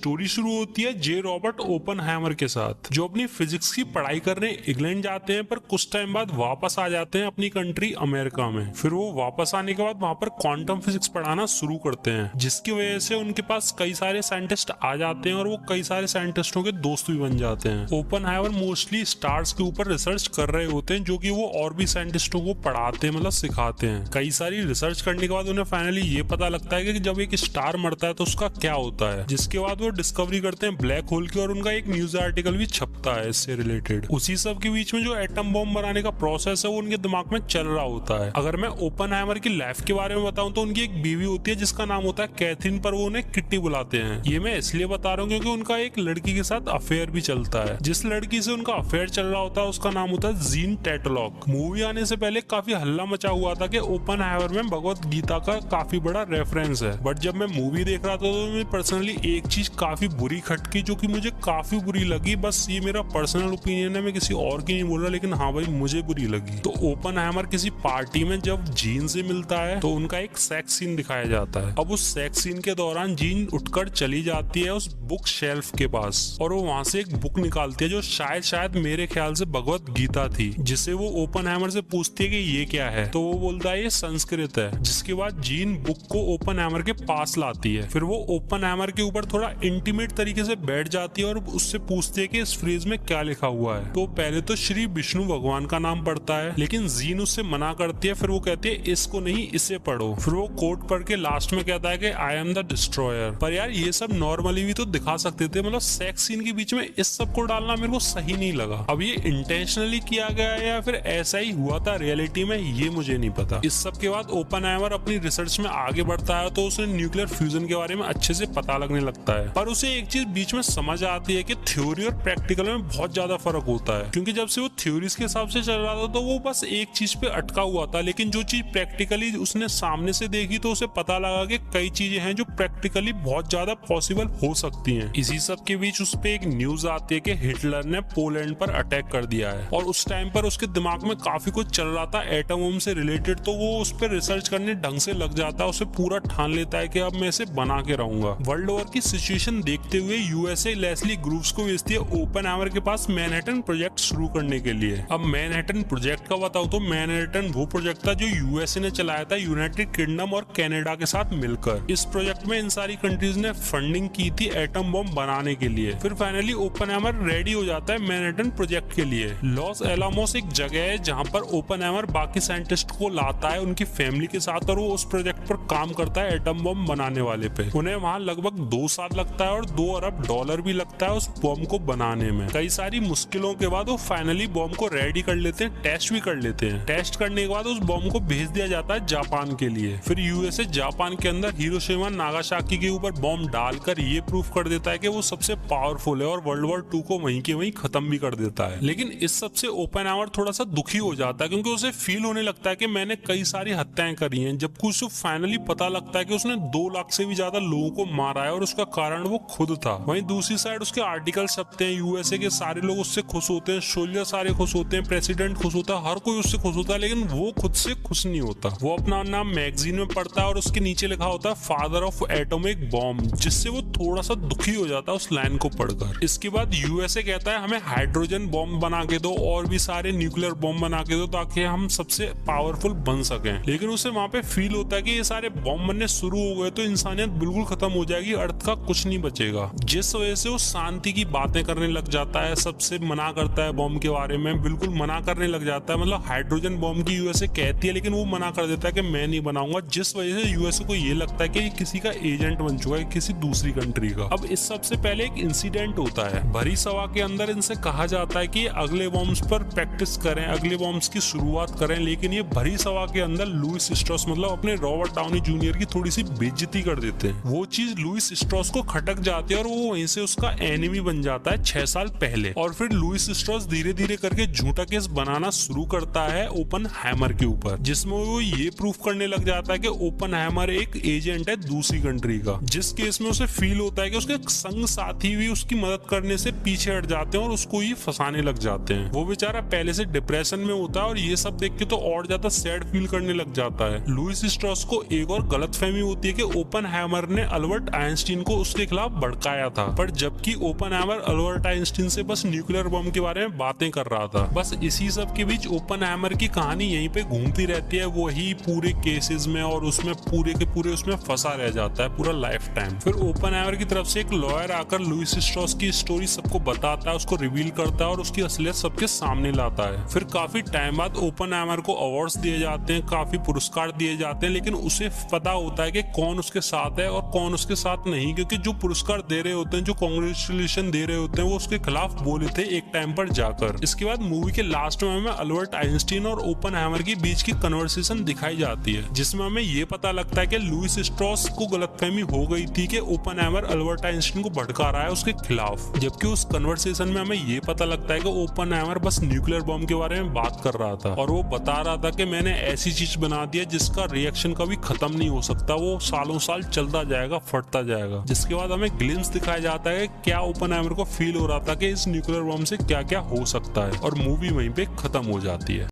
Story शुरू होती है जे रॉबर्ट ओपनहाइमर के साथ, जो अपनी फिजिक्स की पढ़ाई करने इंग्लैंड जाते हैं, पर कुछ टाइम बाद वापस आ जाते हैं अपनी कंट्री अमेरिका में। फिर वो वापस आने के बाद वहाँ पर क्वांटम फिजिक्स पढ़ाना शुरू करते हैं, जिसकी वजह से उनके पास कई सारे साइंटिस्ट आ जाते हैं और वो कई सारे साइंटिस्टों के दोस्त भी बन जाते हैं। ओपनहाइमर मोस्टली स्टार्स के ऊपर रिसर्च कर रहे होते हैं, जो कि वो और भी साइंटिस्टों को पढ़ाते हैं, मतलब सिखाते हैं। कई सारी रिसर्च करने के बाद उन्हें फाइनली ये पता लगता है कि जब एक स्टार मरता है तो उसका क्या होता है, जिसके बाद वो डिस्कवरी करते हैं ब्लैक होल की, और उनका एक न्यूज आर्टिकल भी छपता है इससे रिलेटेड। उसी सब के बीच में जो एटम बॉम्ब बनाने का प्रोसेस है वो उनके दिमाग में चल रहा होता है। अगर मैं ओपनहाइमर की लाइफ के बारे में बताऊं तो उनकी एक बीवी होती है जिसका नाम होता है कैथरीन, पर वो उन्हें किट्टी बुलाते हैं। ये मैं इसलिए बता रहा हूँ क्योंकि उनका एक लड़की के साथ अफेयर भी चलता है। जिस लड़की से उनका अफेयर चल रहा होता है उसका नाम होता है जीन टैटलॉक। मूवी आने से पहले काफी हल्ला मचा हुआ था कि ओपनहाइमर में भगवत गीता का काफी बड़ा रेफरेंस है, बट जब मैं मूवी देख रहा था तो मुझे पर्सनली एक चीज काफी बुरी खटकी, जो कि मुझे काफी बुरी लगी। बस ये मेरा पर्सनल ओपिनियन है, मैं किसी और की नहीं बोल रहा, लेकिन हाँ भाई मुझे बुरी लगी। तो ओपनहाइमर किसी पार्टी में जब जीन से मिलता है तो उनका एक सेक्स सीन दिखाया जाता है। अब उस सेक्स सीन के दौरान जीन उठकर चली जाती है उस बुक शेल्फ के पास, और वो वहां से एक बुक निकालती है जो शायद मेरे ख्याल से भगवत गीता थी, जिसे वो ओपनहाइमर से पूछती है कि ये क्या है, तो वो बोलता है ये संस्कृत है। जिसके बाद जीन बुक को ओपनहाइमर के पास लाती है। फिर वो ओपनहाइमर के ऊपर थोड़ा इंटीमेट तरीके से बैठ जाती है और उससे पूछती है कि इस फ्रेज में क्या लिखा हुआ है। तो पहले तो श्री विष्णु भगवान का नाम पढ़ता है, लेकिन जीन उससे मना करती है। फिर वो कहती है इसको नहीं, इसे पढ़ो। फिर वो कोट पढ़ के लास्ट में कहता है कि आई एम द डिस्ट्रॉयर। पर यार ये सब नॉर्मली भी तो दिखा सकते थे, मतलब सेक्स सीन के बीच में इस सब को डालना मेरे को सही नहीं लगा। अब ये इंटेंशनली किया गया है या फिर ऐसा ही हुआ था रियलिटी में, ये मुझे नहीं पता। इस सब के बाद ओपनहाइमर अपनी रिसर्च में आगे बढ़ता है तो उसे न्यूक्लियर फ्यूजन के बारे में अच्छे से पता लगने लगता है। पर उसे एक चीज बीच में समझ आती है कि थ्योरी और प्रैक्टिकल में बहुत ज्यादा फर्क होता है, क्योंकि जब से वो थ्योरीज के हिसाब से चल रहा था तो वो बस एक चीज पे अटका हुआ था, लेकिन जो चीज प्रैक्टिकली उसने सामने से देखी तो उसे पता लगा कि कई चीजें हैं जो प्रैक्टिकली बहुत ज्यादा पॉसिबल हो सकती हैं। इसी सब के बीच उस पे एक न्यूज आती है कि हिटलर ने पोलैंड पर अटैक कर दिया है, और उस टाइम पर उसके दिमाग में काफी कुछ चल रहा था एटम बम से रिलेटेड, तो वो उस पर रिसर्च करने ढंग से लग जाता है। उसे पूरा ठान लेता है कि अब मैं इसे बना के रहूंगा। वर्ल्ड वॉर की सिचुएशन देखते हुए यूएसए लेस्ली ग्रुप्स को भेजती है ओपनहाइमर के पास मैनहट्टन प्रोजेक्ट शुरू करने के लिए। अब मैनहट्टन प्रोजेक्ट का बताऊं तो मैनहट्टन वो प्रोजेक्ट था जो यूएसए ने चलाया था यूनाइटेड किंगडम और कनाडा के साथ मिलकर। इस प्रोजेक्ट में इन सारी कंट्रीज ने फंडिंग की थी एटम बम बनाने के लिए। फिर फाइनली ओपनहाइमर रेडी हो जाता है मैनहट्टन प्रोजेक्ट के लिए। लॉस एलामोस एक जगह है जहां पर ओपनहाइमर बाकी साइंटिस्ट को लाता है उनकी फैमिली के साथ, और वो उस प्रोजेक्ट पर काम करता है एटम बम बनाने वाले पे। उन्हें वहां लगभग 2 साल लगता है और $2 अरब भी लगता है उस बम को बनाने में। कई सारी मुश्किलों के बाद वो फाइनली बम को रेडी कर लेते हैं, टेस्ट भी कर लेते हैं। टेस्ट करने के बाद उस बम को भेज दिया जाता है जापान के लिए। फिर यूएसए जापान के अंदर हिरोशिमा नागासाकी के ऊपर बम डालकर ये प्रूफ कर देता है कि वो सबसे पावरफुल है, और वर्ल्ड वॉर 2 को वहीं के वहीं खत्म भी कर देता है। लेकिन इस सबसे ओपनहाइमर थोड़ा सा दुखी हो जाता है, क्योंकि उसे फील होने लगता है कि मैंने कई सारी हत्याएं करी हैं, जबकि उसे फाइनली पता लगता है कि उसने 2 लाख से भी ज्यादा लोगों को मारा है और उसका कारण वो खुद था। वहीं दूसरी साइड उसके आर्टिकल छपते हैं, यूएसए के सारे लोग उससे खुश होते हैं, सोल्जर सारे खुश होते हैं, प्रेसिडेंट खुश होता है, हर कोई उससे खुश होता है, लेकिन वो खुद से खुश नहीं होता। वो अपना नाम मैगजीन में पढ़ता है और उसके नीचे लिखा होता है फादर ऑफ एटॉमिक बॉम्ब, जिससे वो थोड़ा सा दुखी हो जाता है उस लाइन को पढ़कर। इसके बाद यूएसए कहता है हमें हाइड्रोजन बॉम्ब बना के दो और भी सारे न्यूक्लियर बॉम्ब बना के दो, ताकि हम सबसे पावरफुल बन सकें। लेकिन उसे वहां पे फील होता है कि ये सारे बॉम्ब बनने शुरू हो गए तो इंसानियत बिल्कुल खत्म हो जाएगी, अर्थ का कुछ नहीं बचेगा। जिस वजह से वो शांति की बातें करने लग जाता है, सबसे मना करता है बॉम्ब के बारे में, बिल्कुल मना करने लग जाता है। मतलब हाइड्रोजन बॉम्ब की यूएसए कहती है, लेकिन वो मना कर देता है कि मैं नहीं बनाऊंगा, जिस वजह से यूएसए को ये लगता है कि किसी का एजेंट बन चुका है, किसी दूसरी कंट्री का। अब इस सबसे पहले एक इंसिडेंट होता है भरी सभा के अंदर। इनसे कहा जाता है कि अगले बॉम्ब्स पर प्रैक्टिस करें, अगले बॉम्ब्स की शुरुआत करें, लेकिन ये भरी सभा के अंदर लुइस स्ट्रॉस मतलब अपने रॉबर्ट डाउनी जूनियर की थोड़ी सी बेइज्जती कर देते हैं। वो चीज लुइस स्ट्रॉस को खटक जाती है और वो वहीं से उसका एनिमी बन जाता है 6 साल पहले। और फिर लुइस स्ट्रॉस धीरे धीरे करके झूठा केस बनाना शुरू करता है ओपनहाइमर के ऊपर, जिसमें वो ये प्रूफ करने लग जाता है कि ओपनहाइमर एक एजेंट है दूसरी कंट्री का। जिस केस में उसे फील होता है कि उसके संग साथी भी उसकी मदद करने से पीछे हट जाते हैं और उसको ही फंसाने लग जाते हैं। वो बेचारा पहले से डिप्रेशन में होता है और ये सब देख के तो और ज्यादा सैड फील करने लग जाता है। लुइस स्ट्रॉस को एक और गलतफहमी होती है कि ओपनहाइमर ने अल्बर्ट आइंस्टीन को उसके खिलाफ भड़काया था। पर जबकि ओपनहाइमर अल्बर्ट आइंस्टीन से बस न्यूक्लियर बम के बारे में बातें कर रहा था। बस इसी सब के बीच ओपनहाइमर की कहानी यहीं पे घूमती रहती है, वही पूरे केसेस में, और उसमें पूरे के पूरे उसमें फंसा रह जाता है पूरा लाइफ टाइम। फिर ओपनहाइमर की तरफ से एक लॉयर आकर लुइस स्ट्रॉस की स्टोरी सबको बताता है, उसको रिवील करता है और उसकी असलियत सबके सामने लाता है। फिर काफी टाइम बाद ओपनहाइमर को अवार्ड्स दिए जाते हैं, काफी पुरस्कार दिए जाते हैं, लेकिन उसे पता होता है कि कौन उसके साथ है और कौन उसके साथ नहीं, क्योंकि जो पुरस्कार दे रहे होते हैं, जो कांग्रेचुलेशन दे रहे होते हैं, वो उसके खिलाफ बोले थे एक टाइम पर जाकर। इसके बाद मूवी के लास्ट में हमें अल्बर्ट आइंस्टीन और ओपनहाइमर के बीच की कन्वर्सेशन दिखाई जाती है, जिसमें हमें ये पता लगता है कि लुइस स्ट्रॉस को गलतफहमी हो गई थी कि ओपनहाइमर अल्बर्ट आइंस्टीन को भड़का रहा है उसके खिलाफ। जबकि उस कन्वर्सेशन में हमें ये पता लगता है कि ओपनहाइमर बस न्यूक्लियर बम के बारे में बात कर रहा था, और वो बता रहा था कि मैंने ऐसी चीज बना दी है जिसका रिएक्शन कभी खत्म नहीं हो सकता, वो सालों साल चलता जाएगा, फटता जाएगा। जिसके बाद हमें ग्लिम्स दिखाया जाता है कि क्या ओपनहाइमर को फील हो रहा था कि इस न्यूक्लियर बम से क्या क्या हो सकता है, और मूवी वहीं पे खत्म हो जाती है।